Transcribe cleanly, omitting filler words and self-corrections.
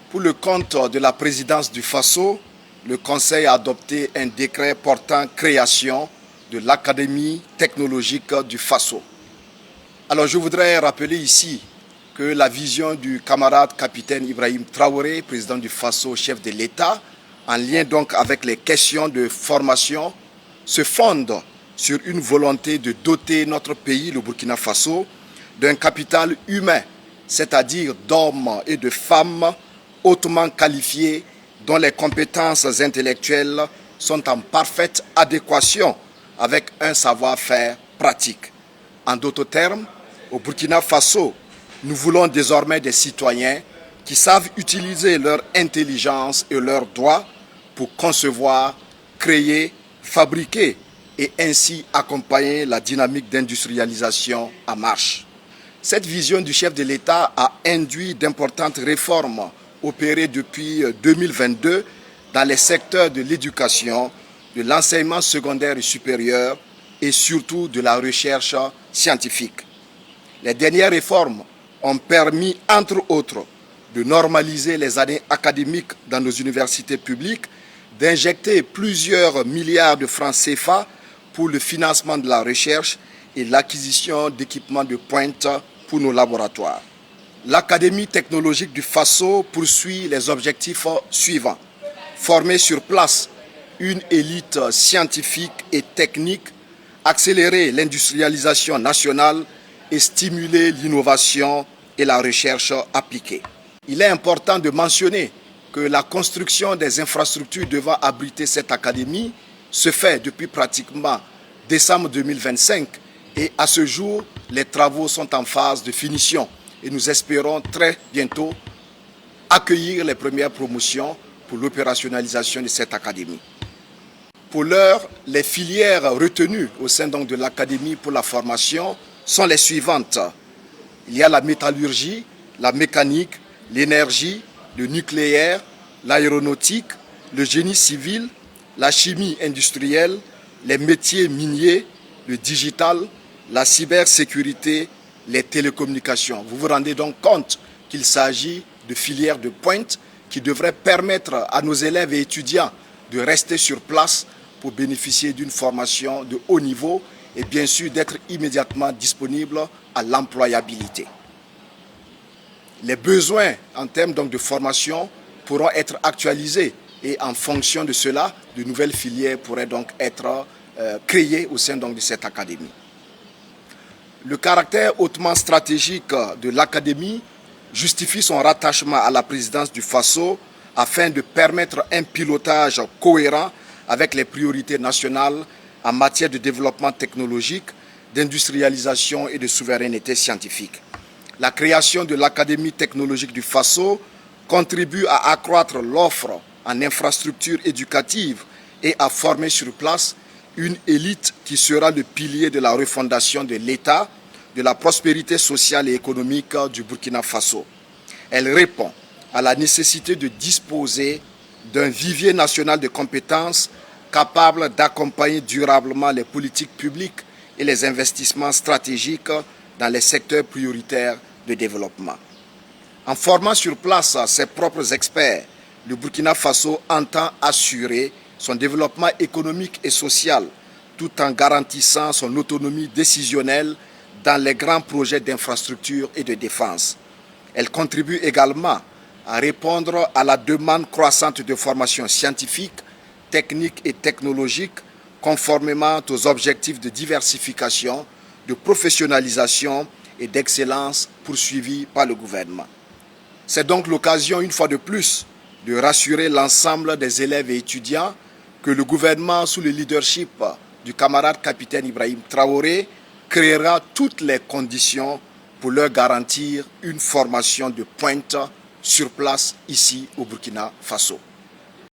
Pour le compte de la présidence du Faso, le Conseil a adopté un décret portant création de l'Académie technologique du Faso. Alors je voudrais rappeler ici que la vision du camarade capitaine Ibrahim Traoré, président du Faso, chef de l'État, en lien donc avec les questions de formation, se fonde sur une volonté de doter notre pays, le Burkina Faso, d'un capital humain, c'est-à-dire d'hommes et de femmes hautement qualifiés dont les compétences intellectuelles sont en parfaite adéquation avec un savoir-faire pratique. En d'autres termes, au Burkina Faso, nous voulons désormais des citoyens qui savent utiliser leur intelligence et leurs doigts pour concevoir, créer, fabriquer et ainsi accompagner la dynamique d'industrialisation en marche. Cette vision du chef de l'État a induit d'importantes réformes opérées depuis 2022 dans les secteurs de l'éducation, de l'enseignement secondaire et supérieur et surtout de la recherche scientifique. Les dernières réformes ont permis, entre autres, de normaliser les années académiques dans nos universités publiques, d'injecter plusieurs milliards de francs CFA pour le financement de la recherche et l'acquisition d'équipements de pointe pour nos laboratoires. L'Académie technologique du Faso poursuit les objectifs suivants. Former sur place une élite scientifique et technique, accélérer l'industrialisation nationale et stimuler l'innovation et la recherche appliquée. Il est important de mentionner que la construction des infrastructures devant abriter cette académie se fait depuis pratiquement décembre 2025 et à ce jour, les travaux sont en phase de finition et nous espérons très bientôt accueillir les premières promotions pour l'opérationnalisation de cette académie. Pour l'heure, les filières retenues au sein donc de l'académie pour la formation sont les suivantes. Il y a la métallurgie, la mécanique, l'énergie, le nucléaire, l'aéronautique, le génie civil, la chimie industrielle, les métiers miniers, le digital, la cybersécurité, les télécommunications. Vous vous rendez donc compte qu'il s'agit de filières de pointe qui devraient permettre à nos élèves et étudiants de rester sur place pour bénéficier d'une formation de haut niveau et bien sûr d'être immédiatement disponibles à l'employabilité. Les besoins en termes donc de formation pourront être actualisés et en fonction de cela, de nouvelles filières pourraient donc être créées au sein donc de cette académie. Le caractère hautement stratégique de l'académie justifie son rattachement à la présidence du Faso afin de permettre un pilotage cohérent avec les priorités nationales en matière de développement technologique, d'industrialisation et de souveraineté scientifique. La création de l'Académie technologique du Faso contribue à accroître l'offre en infrastructures éducatives et à former sur place une élite qui sera le pilier de la refondation de l'État, de la prospérité sociale et économique du Burkina Faso. Elle répond à la nécessité de disposer d'un vivier national de compétences capable d'accompagner durablement les politiques publiques et les investissements stratégiques dans les secteurs prioritaires de développement. En formant sur place ses propres experts, le Burkina Faso entend assurer son développement économique et social tout en garantissant son autonomie décisionnelle dans les grands projets d'infrastructure et de défense. Elle contribue également à répondre à la demande croissante de formation scientifique, technique et technologique conformément aux objectifs de diversification, de professionnalisation et d'excellence poursuivis par le gouvernement. C'est donc l'occasion, une fois de plus, de rassurer l'ensemble des élèves et étudiants que le gouvernement, sous le leadership du camarade capitaine Ibrahim Traoré, créera toutes les conditions pour leur garantir une formation de pointe sur place ici au Burkina Faso.